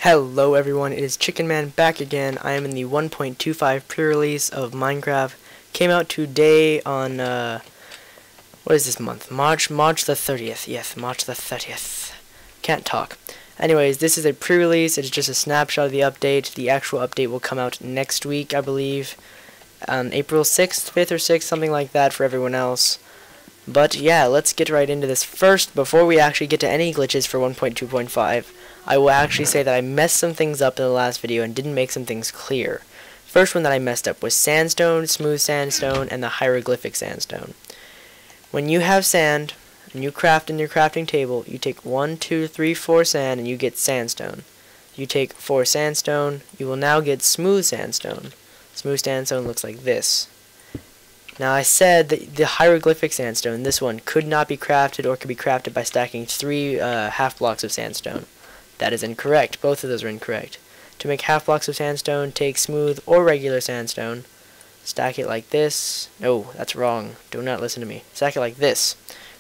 Hello everyone, it is Chicken Man back again. I am in the 1.25 pre-release of Minecraft. Came out today on, what is this month? March the 30th. Yes, March the 30th. Can't talk. Anyways, this is a pre-release. It's just a snapshot of the update. The actual update will come out next week, I believe. On April 6th, 5th or 6th, something like that for everyone else. But yeah, let's get right into this. First, before we actually get to any glitches for 1.2.5, I will actually say that I messed some things up in the last video and didn't make some things clear. First one that I messed up was sandstone, smooth sandstone, and the hieroglyphic sandstone. When you have sand, and you craft in your crafting table, you take 1, 2, 3, 4 sand, and you get sandstone. You take 4 sandstone, you will now get smooth sandstone. Smooth sandstone looks like this. Now I said that the hieroglyphic sandstone, this one, could not be crafted or could be crafted by stacking 3 half blocks of sandstone. That is incorrect. Both of those are incorrect. To make half blocks of sandstone, take smooth or regular sandstone. Stack it like this. No, that's wrong. Do not listen to me. Stack it like this.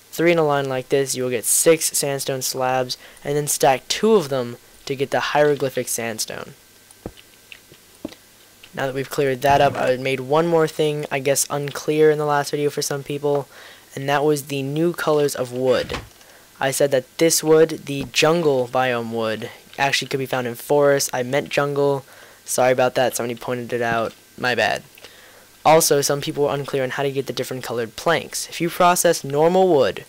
3 in a line like this. You will get 6 sandstone slabs, and then stack 2 of them to get the hieroglyphic sandstone. Now that we've cleared that up, I made one more thing, I guess unclear in the last video for some people, and that was the new colors of wood. I said that this wood, the jungle biome wood, actually could be found in forests. I meant jungle. Sorry about that. Somebody pointed it out. My bad. Also, some people were unclear on how to get the different colored planks. If you process normal wood,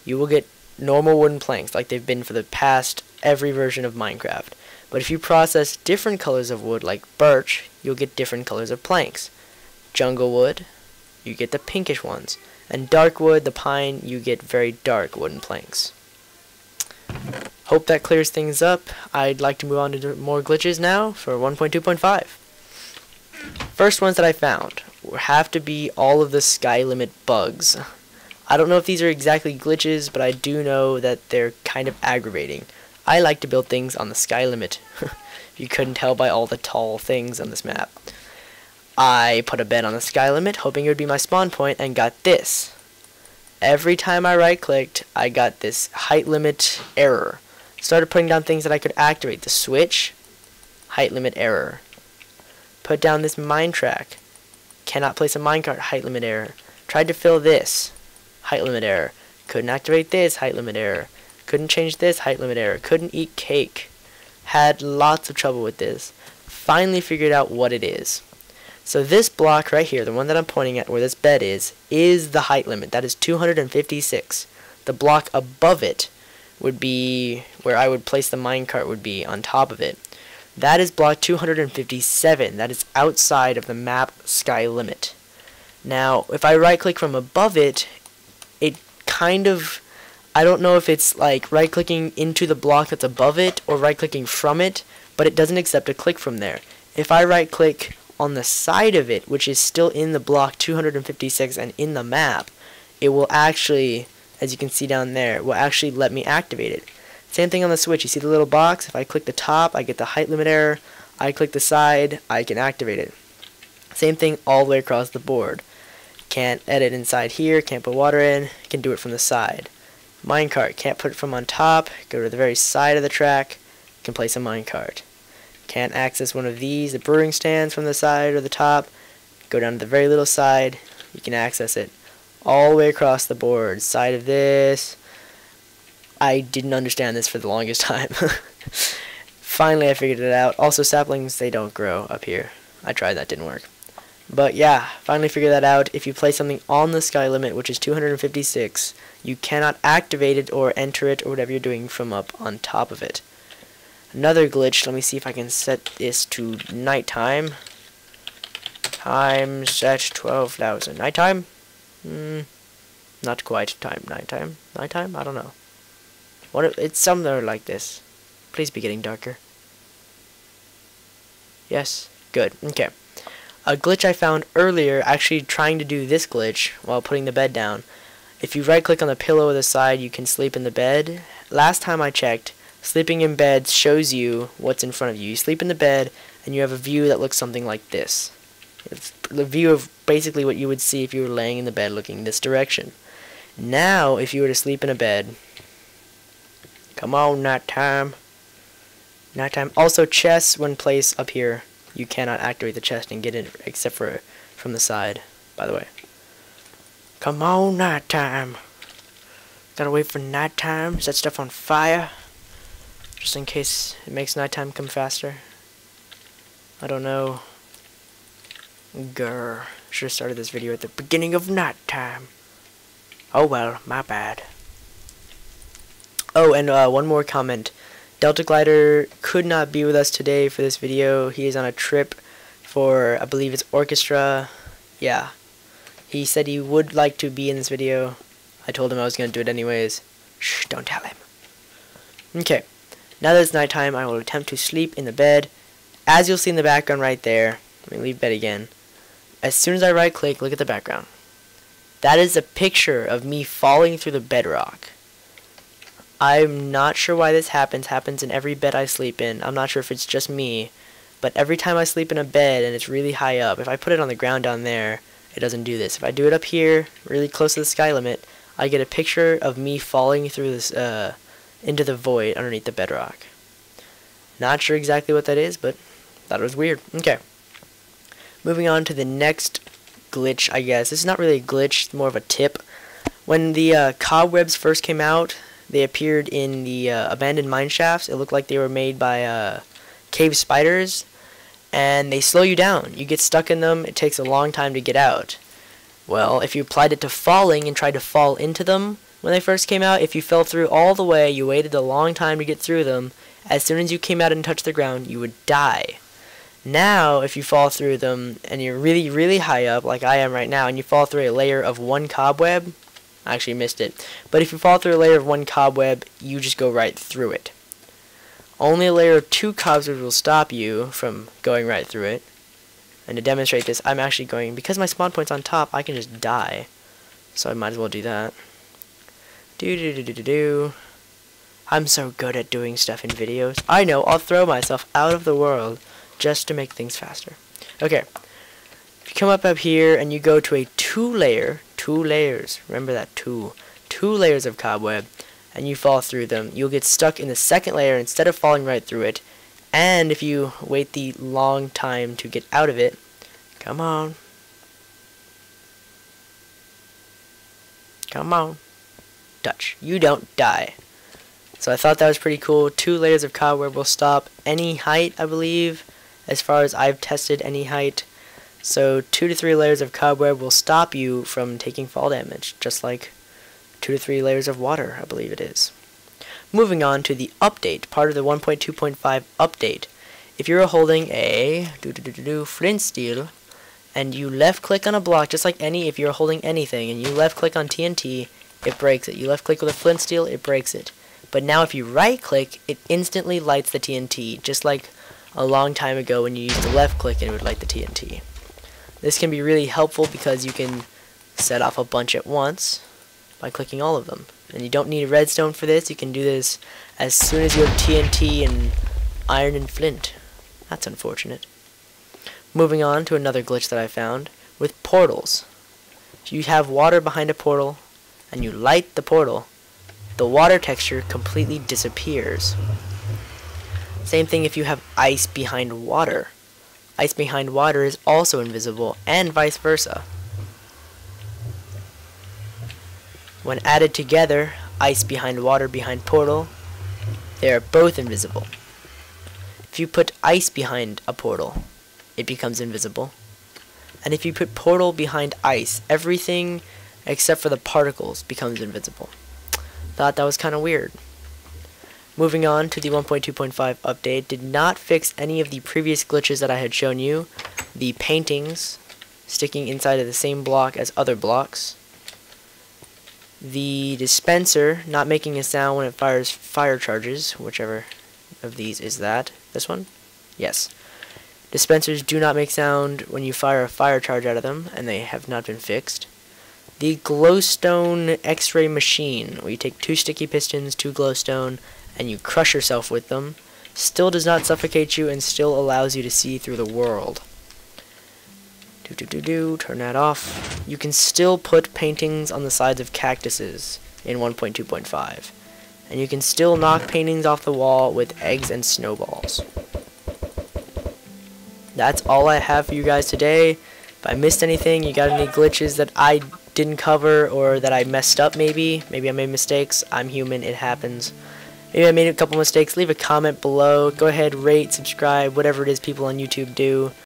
you will get normal wooden planks like they've been for the past every version of Minecraft. But if you process different colors of wood like birch, you'll get different colors of planks. Jungle wood, you get the pinkish ones. And dark wood, the pine, you get very dark wooden planks. Hope that clears things up. I'd like to move on to more glitches now for 1.2.5. First ones that I found have to be all of the sky limit bugs. I don't know if these are exactly glitches, but I do know that they're kind of aggravating. I like to build things on the sky limit. You couldn't tell by all the tall things on this map. I put a bed on the sky limit, hoping it would be my spawn point, and got this. Every time I right-clicked, I got this height limit error. Started putting down things that I could activate. The switch, height limit error. Put down this mine track. Cannot place a minecart, height limit error. Tried to fill this, height limit error. Couldn't activate this, height limit error. Couldn't change this, height limit error. Couldn't eat cake. Had lots of trouble with this. Finally figured out what it is. So this block right here, the one that I'm pointing at where this bed is the height limit. That is 256. The block above it would be where I would place the minecart, would be on top of it. That is block 257. That is outside of the map sky limit. Now, if I right click from above it, it kind of, I don't know if it's like right clicking into the block that's above it or right clicking from it, but it doesn't accept a click from there. If I right click on the side of it, which is still in the block 256 and in the map, it will actually, as you can see down there, will actually let me activate it. Same thing on the switch. You see the little box? If I click the top, I get the height limit error. I click the side, I can activate it. Same thing all the way across the board. Can't edit inside here, can't put water in, can do it from the side. Minecart, can't put it from on top, go to the very side of the track, can place a minecart. Can't access one of these, the brewing stands, from the side or the top. Go down to the very little side, you can access it all the way across the board. Side of this. I didn't understand this for the longest time. Finally I figured it out. Also saplings, they don't grow up here. I tried, that didn't work. But yeah, finally figured that out. If you place something on the sky limit, which is 256, you cannot activate it or enter it or whatever you're doing from up on top of it. Another glitch, let me see if I can set this to nighttime. Time set 12,000. Nighttime? Not quite time. Nighttime? Nighttime? I don't know. It's somewhere like this. Please be getting darker. Yes? Good. Okay. A glitch I found earlier, actually trying to do this glitch while putting the bed down. If you right click on the pillow or the side, you can sleep in the bed. Last time I checked, sleeping in bed shows you what's in front of you. You sleep in the bed, and you have a view that looks something like this. It's the view of basically what you would see if you were laying in the bed looking this direction. Now, if you were to sleep in a bed, come on, nighttime, Nighttime. Also, chests, when placed up here, you cannot activate the chest and get it except for from the side, by the way. Come on, nighttime. Gotta wait for nighttime. Set stuff on fire. Just in case it makes nighttime come faster. I don't know. Grr. Should have started this video at the beginning of nighttime. Oh well, my bad. Oh, and one more comment. Delta Glider could not be with us today for this video. He is on a trip for, I believe it's orchestra. Yeah. He said he would like to be in this video. I told him I was going to do it anyways. Shh, don't tell him. Okay. Now that it's nighttime, I will attempt to sleep in the bed. As you'll see in the background right there. Let me leave bed again. As soon as I right click, look at the background. That is a picture of me falling through the bedrock. I'm not sure why this happens. Happens in every bed I sleep in. I'm not sure if it's just me. But every time I sleep in a bed and it's really high up, if I put it on the ground down there, it doesn't do this. If I do it up here, really close to the sky limit, I get a picture of me falling through this into the void underneath the bedrock. Not sure exactly what that is, but thought it was weird. Okay. Moving on to the next glitch, I guess. This is not really a glitch, it's more of a tip. When the cobwebs first came out, they appeared in the abandoned mine shafts. It looked like they were made by cave spiders, and they slow you down. You get stuck in them. It takes a long time to get out. Well, if you applied it to falling and tried to fall into them when they first came out, if you fell through all the way, you waited a long time to get through them, as soon as you came out and touched the ground, you would die. Now, if you fall through them, and you're really, really high up, like I am right now, and you fall through a layer of one cobweb, I actually missed it, but if you fall through a layer of one cobweb, you just go right through it. Only a layer of two cobwebs will stop you from going right through it. And to demonstrate this, I'm actually going, because my spawn point's on top, I can just die. So I might as well do that. I'm so good at doing stuff in videos. I know, I'll throw myself out of the world just to make things faster. Okay. If you come up here and you go to a two layers, remember that, two layers of cobweb, and you fall through them, you'll get stuck in the second layer instead of falling right through it. And if you wait the long time to get out of it, come on, touch, you don't die. So I thought that was pretty cool. 2 layers of cobweb will stop any height, I believe, as far as I've tested any height. So 2 to 3 layers of cobweb will stop you from taking fall damage, just like 2 to 3 layers of water, I believe it is. Moving on to the update, part of the 1.2.5 update. If you're holding a flint steel and you left click on a block, just like if you're holding anything and you left click on TNT, it breaks it. You left click with a flint steel, it breaks it. But now if you right click, it instantly lights the TNT, just like a long time ago when you used the left click and it would light the TNT. This can be really helpful because you can set off a bunch at once by clicking all of them. And you don't need a redstone for this. You can do this as soon as you have TNT and iron and flint. That's unfortunate. Moving on to another glitch that I found with portals. If you have water behind a portal and you light the portal, the water texture completely disappears. Same thing if you have ice behind water. Ice behind water is also invisible, and vice versa. When added together, ice behind water behind portal, they are both invisible. If you put ice behind a portal, it becomes invisible. And if you put portal behind ice, everything except for the particles becomes invisible. Thought that was kind of weird. Moving on to the 1.2.5 update, did not fix any of the previous glitches that I had shown you. The paintings sticking inside of the same block as other blocks. The dispenser not making a sound when it fires fire charges, whichever of these is that. This one? Yes. Dispensers do not make sound when you fire a fire charge out of them, and they have not been fixed. The glowstone x-ray machine, where you take 2 sticky pistons, 2 glowstone, and you crush yourself with them, still does not suffocate you and still allows you to see through the world. Turn that off. You can still put paintings on the sides of cactuses in 1.2.5. and you can still knock paintings off the wall with eggs and snowballs. That's all I have for you guys today. If I missed anything, you got any glitches that I didn't cover or that I messed up, maybe I made mistakes, I'm human, it happens. Maybe I made a couple mistakes, leave a comment below. Go ahead, rate, subscribe, whatever it is people on YouTube do.